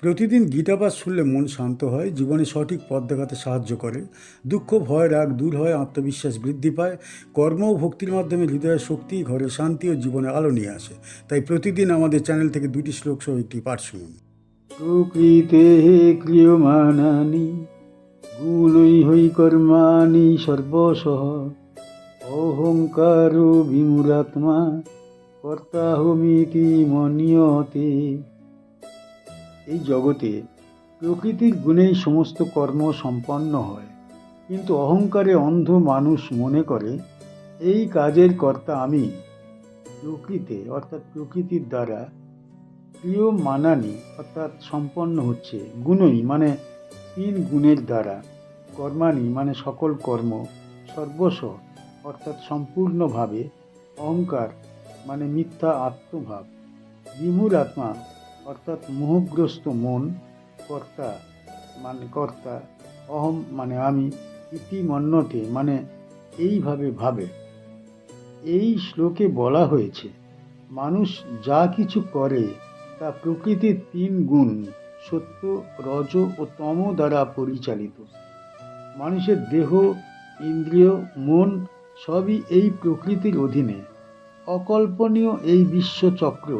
প্রতিদিন গীতাপাঠ শুনলে মন শান্ত হয়, জীবনে সঠিক পথ দেখাতে সাহায্য করে। দুঃখ, ভয়, রাগ দূর হয়, আত্মবিশ্বাস বৃদ্ধি পায়। কর্ম ও ভক্তির মাধ্যমে হৃদয়ের শক্তি, ঘরে শান্তি ও জীবনে আলো নিয়ে আসে। তাই প্রতিদিন আমাদের চ্যানেল থেকে 2টি শ্লোক সহ একটি পাঠ শুনুন। প্রকৃতে ক্রিয়মাণানি গুণৈ হৈ কর্মাণি সর্বশঃ অহংকার বিমূঢ়াত্মা কর্তাহমিতি মন্যতে। এই জগতে প্রকৃতির গুণেই সমস্ত কর্ম সম্পন্ন হয়, কিন্তু অহংকারে অন্ধ মানুষ মনে করে এই কাজের কর্তা আমি। প্রকৃতি অর্থাৎ প্রকৃতির দ্বারা প্রিয় মানানি অর্থাৎ সম্পন্ন হচ্ছে, গুণই মানে 3 গুণের দ্বারা, কর্মানি মানে সকল কর্ম, সর্বস্ব অর্থাৎ সম্পূর্ণভাবে, অহংকার মানে মিথ্যা আত্মভাব, বিমূঢ় আত্মা অর্থাৎ মোহগ্রস্ত মন, কর্তা মানে কর্তা, অহম মানে আমি, ইতি মন্যতে মানে এইভাবে ভাবে। এই শ্লোকে বলা হয়েছে মানুষ যা কিছু করে তা প্রকৃতির 3 গুণ সত্য, রজ ও তম দ্বারা পরিচালিত। মানুষের দেহ, ইন্দ্রিয়, মন সবই এই প্রকৃতির অধীনে। অকল্পনীয় এই বিশ্বচক্র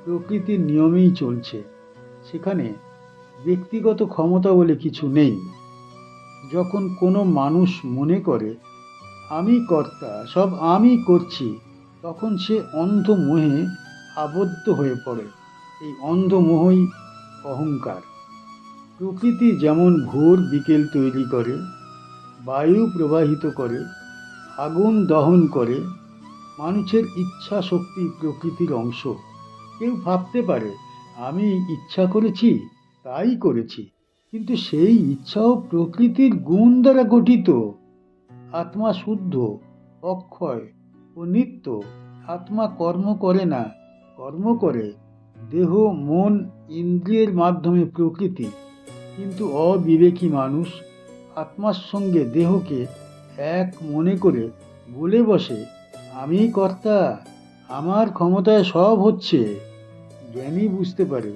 প্রকৃতির নিয়মেই চলছে। সেখানে ব্যক্তিগত ক্ষমতা বলে কিছু নেই। যখন কোনো মানুষ মনে করে আমি কর্তা, সব আমি করছি, তখন সে অন্ধ মোহে আবদ্ধ হয়ে পড়ে। এই অন্ধ মোহই অহংকার। প্রকৃতি যেমন ভোর বিকেল তৈরি করে, বায়ু প্রবাহিত করে, আগুন দহন করে, মানুষের ইচ্ছা শক্তি প্রকৃতির অংশ। কেউ ভাবতে পারে আমি ইচ্ছা করেছি তাই করেছি, কিন্তু সেই ইচ্ছাও প্রকৃতির গুণ দ্বারা গঠিত। আত্মা শুদ্ধ, অক্ষয় ও নিত্য। আত্মা কর্ম করে না, কর্ম করে দেহ, মন, ইন্দ্রিয়ের মাধ্যমে প্রকৃতি। কিন্তু অবিবেকী মানুষ আত্মার সঙ্গে দেহকে এক মনে করে বলে বসে আমি কর্তা, আমার ক্ষমতায় সব হচ্ছে। জ্ঞানী বুঝতে পারে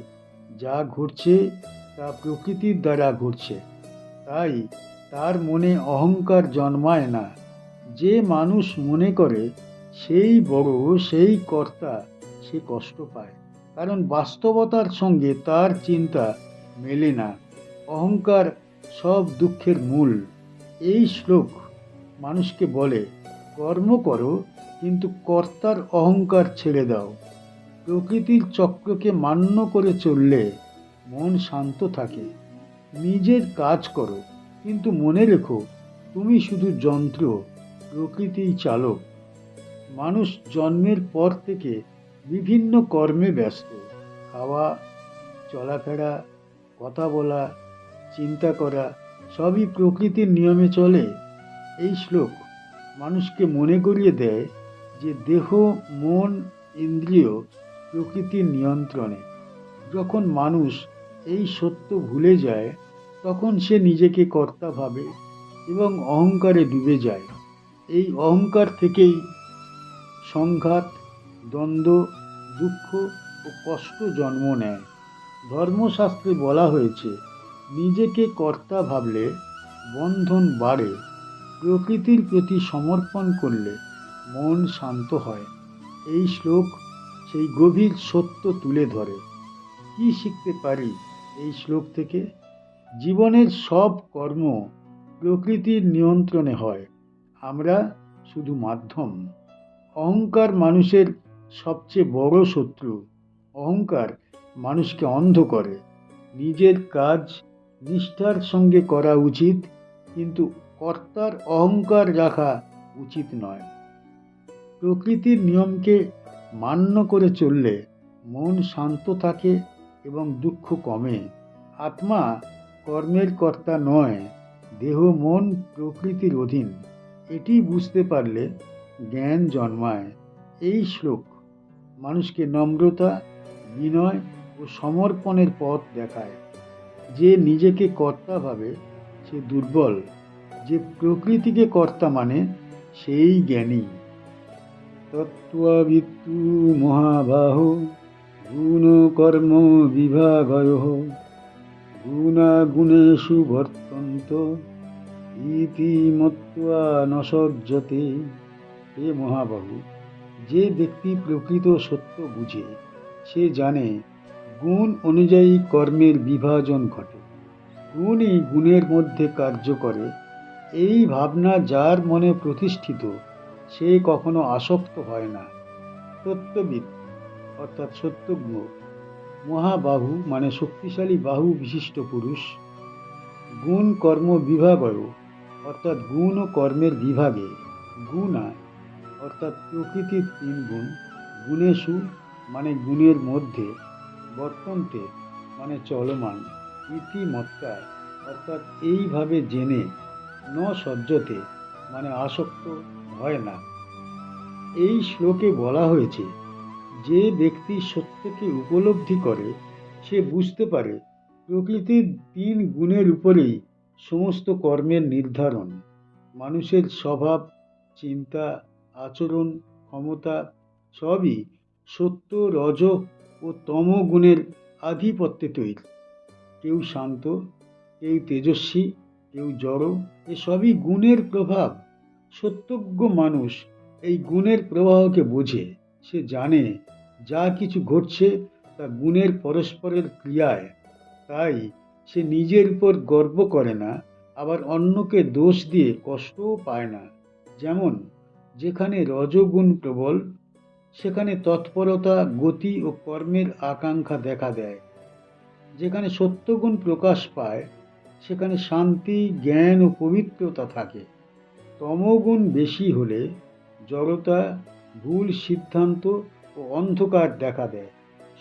যা ঘটছে তা প্রকৃতির দ্বারা ঘটছে, তাই তার মনে অহংকার জন্মায় না। যে মানুষ মনে করে সেই বড়, সেই কর্তা, সে কষ্ট পায়, কারণ বাস্তবতার সঙ্গে তার চিন্তা মেলে না। অহংকার সব দুঃখের মূল। এই শ্লোক মানুষকে বলে কর্ম করো, কিন্তু কর্তার অহংকার ছেড়ে দাও। প্রকৃতির চক্রকে মান্য করে চললে মন শান্ত থাকে। নিজের কাজ করো, কিন্তু মনে রেখো তুমি শুধু যন্ত্র, প্রকৃতিই চালক। মানুষ জন্মের পর থেকে বিভিন্ন কর্মে ব্যস্ত। খাওয়া, চলাফেরা, কথা বলা, চিন্তা করা সবই প্রকৃতির নিয়মে চলে। এই শ্লোক মানুষকে মনে করিয়ে দেয় যে দেহ, মন, ইন্দ্রিয় প্রকৃতির নিয়ন্ত্রণে। যখন মানুষ এই সত্য ভুলে যায়, তখন সে নিজেকে কর্তা ভাবে এবং অহংকারে ডুবে যায়। এই অহংকার থেকেই সংঘাত, দ্বন্দ্ব, দুঃখ ও কষ্ট জন্ম নেয়। ধর্মশাস্ত্রে বলা হয়েছে নিজেকে কর্তা ভাবলে বন্ধন বাড়ে, প্রকৃতির প্রতি সমর্পণ করলে মন শান্ত হয়। এই শ্লোক সেই গভীর সত্য তুলে ধরে। কি শিখতে পারি এই শ্লোক থেকে? জীবনের সব কর্ম প্রকৃতির নিয়ন্ত্রণে হয়, আমরা শুধু মাধ্যম। অহংকার মানুষের সবচেয়ে বড় শত্রু। অহংকার মানুষকে অন্ধ করে। নিজের কাজ নিষ্ঠার সঙ্গে করা উচিত, কিন্তু কর্তার অহংকার রাখা উচিত নয়। প্রকৃতির নিয়মকে মান্য করে চললে মন শান্ত থাকে এবং দুঃখ কমে। আত্মা কর্মের কর্তা নয়, দেহ মন প্রকৃতির অধীন। এটি বুঝতে পারলে জ্ঞান জন্মায়। এই শ্লোক মানুষকে নম্রতা, বিনয় ও সমর্পণের পথ দেখায়। যে নিজেকে কর্তা ভাবে সে দুর্বল, যে প্রকৃতিকে কর্তা মানে সেই জ্ঞানী। তত্ত্ববিত্তু মহাবাহো গুণ কর্ম বিভাগয়োঃ গুণাগুণেষু বর্তন্ত ইতি মত্ত্বা ন সজ্জতে। হে মহাবাহু, যে ব্যক্তি প্রকৃত সত্য বুঝে সে জানে গুণ অনুযায়ী কর্মের বিভাজন ঘটে, গুণই গুণের মধ্যে কার্য করে। এই ভাবনা যার মনে প্রতিষ্ঠিত সে কখনো আসক্ত হয় না। সত্যবিদ অর্থাৎ সত্যজ্ঞ, মহাবাহু মানে শক্তিশালী বাহু বিশিষ্ট পুরুষ, গুণ কর্ম বিভাগয় অর্থাৎ গুণ ও কর্মের বিভাগে, গুণা অর্থাৎ প্রকৃতির 3 গুণ, গুণেষু মানে গুণের মধ্যে, বর্তন্তে মানে চলমান, ইতি মত্তা অর্থাৎ এইভাবে জেনে, ন সজ্জতে মানে আসক্ত হয় না। এই শ্লোকে বলা হয়েছে যে ব্যক্তি সত্যকে উপলব্ধি করে সে বুঝতে পারে প্রকৃতির 3 গুণের উপরেই সমস্ত কর্মের নির্ধারণ। মানুষের স্বভাব, চিন্তা, আচরণ, ক্ষমতা সবই সত্য, রজ ও তম গুণের আধিপত্যে তৈরি। কেউ শান্ত, কেউ তেজস্বী, কেউ জড়, এসবই গুণের প্রভাব। সত্যজ্ঞ মানুষ এই গুণের প্রবাহকে বোঝে। সে জানে যা কিছু ঘটছে তা গুণের পরস্পরের ক্রিয়ায়। তাই সে নিজের উপর গর্ব করে না, আবার অন্যকে দোষ দিয়ে কষ্টও পায় না। যেমন যেখানে রজগুণ প্রবল সেখানে তৎপরতা, গতি ও কর্মের আকাঙ্ক্ষা দেখা দেয়। যেখানে সত্যগুণ প্রকাশ পায় সেখানে শান্তি, জ্ঞান ও পবিত্রতা থাকে। তমগুণ বেশি হলে জড়তা, ভুল সিদ্ধান্ত ও অন্ধকার দেখা দেয়।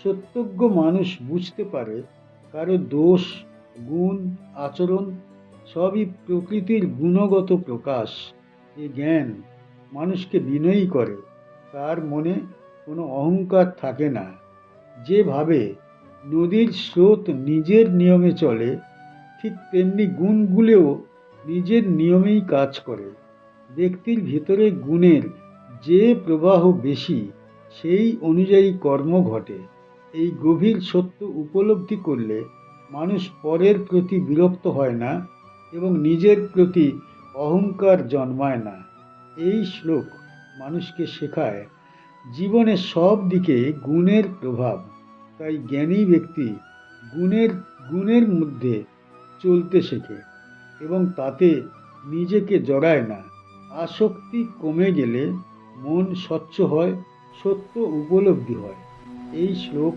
সত্যজ্ঞ মানুষ বুঝতে পারে কারো দোষ, গুণ, আচরণ সবই প্রকৃতির গুণগত প্রকাশ। এই জ্ঞান মানুষকে বিনয়ী করে, তার মনে কোনো অহংকার থাকে না। যেভাবে নদীর স্রোত নিজের নিয়মে চলে, ঠিক তেমনি গুণগুলোও নিজের নিয়মেই কাজ করে। ব্যক্তির ভিতরে গুণের যে প্রবাহ বেশি সেই অনুযায়ী কর্ম ঘটে। এই গভীর সত্য উপলব্ধি করলে মানুষ পরের প্রতি বিরক্ত হয় না এবং নিজের প্রতি অহংকার জন্মায় না। এই শ্লোক মানুষকে শেখায় জীবনের সব দিকে গুণের প্রভাব। তাই জ্ঞানী ব্যক্তি গুণের গুণের মধ্যে চলতে শেখে এবং তাতে নিজেকে জড়ায় না। আসক্তি কমে গেলে মন স্বচ্ছ হয়, সত্য উপলব্ধি হয়। এই শ্লোক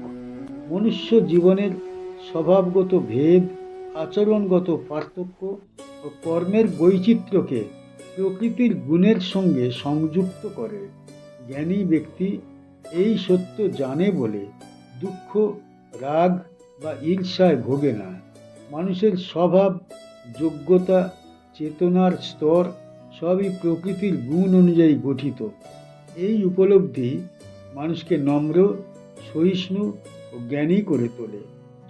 মনুষ্য জীবনের স্বভাবগত ভেদ, আচরণগত পার্থক্য ও কর্মের বৈচিত্র্যকে প্রকৃতির গুণের সঙ্গে সংযুক্ত করে। জ্ঞানী ব্যক্তি এই সত্য জানে বলে দুঃখ, রাগ বা ঈর্ষায় ভোগে না। মানুষের স্বভাব, যোগ্যতা, চেতনার স্তর সবই প্রকৃতির গুণ অনুযায়ী গঠিত। এই উপলব্ধি মানুষকে নম্র, সহিষ্ণু ও জ্ঞানী করে তোলে।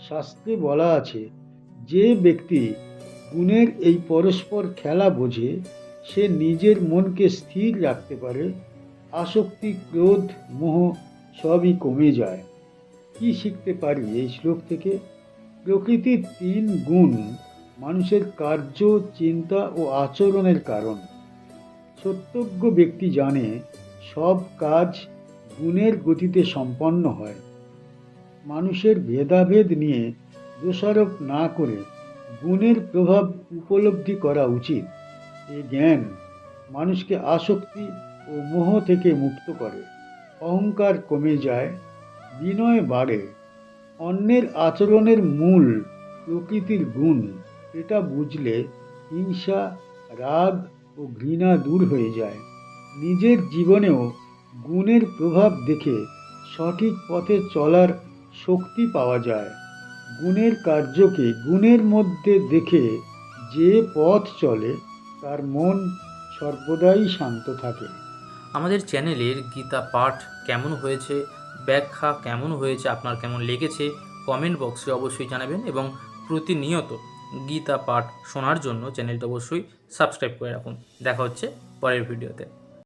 শাস্ত্রে বলা আছে, যে ব্যক্তি গুণের এই পরস্পর খেলা বোঝে সে নিজের মনকে স্থির রাখতে পারে। আসক্তি, ক্রোধ, মোহ সবই কমে যায়। কি শিখতে পারি এই শ্লোক থেকে? প্রকৃতির 3 গুণ মানুষের কার্য, চিন্তা ও আচরণের কারণ। সত্যজ্ঞ ব্যক্তি জানে সব কাজ গুণের গতিতে সম্পন্ন হয়। মানুষের ভেদাভেদ নিয়ে দোষারোপ না করে গুণের প্রভাব উপলব্ধি করা উচিত। এই জ্ঞান মানুষকে আসক্তি ও মোহ থেকে মুক্ত করে। অহংকার কমে যায়, বিনয় বাড়ে। অন্যের আচরণের মূল প্রকৃতির গুণ, এটা বুঝলে হিংসা, রাগ ও ঘৃণা দূর হয়ে যায়। নিজের জীবনেও গুণের প্রভাব দেখে সঠিক পথে চলার শক্তি পাওয়া যায়। গুণের কার্যকে গুণের মধ্যে দেখে যে পথ চলে তার মন সর্বদাই শান্ত থাকে। আমাদের চ্যানেলের গীতা পাঠ কেমন হয়েছে, ব্যাখ্যা কেমন হয়েছে, আপনার কেমন লেগেছে কমেন্ট বক্সে অবশ্যই জানাবেন এবং প্রতিনিয়ত গীতা পাঠ শোনার জন্য চ্যানেলটা অবশ্যই সাবস্ক্রাইব করে রাখুন। দেখা হচ্ছে পরের ভিডিওতে।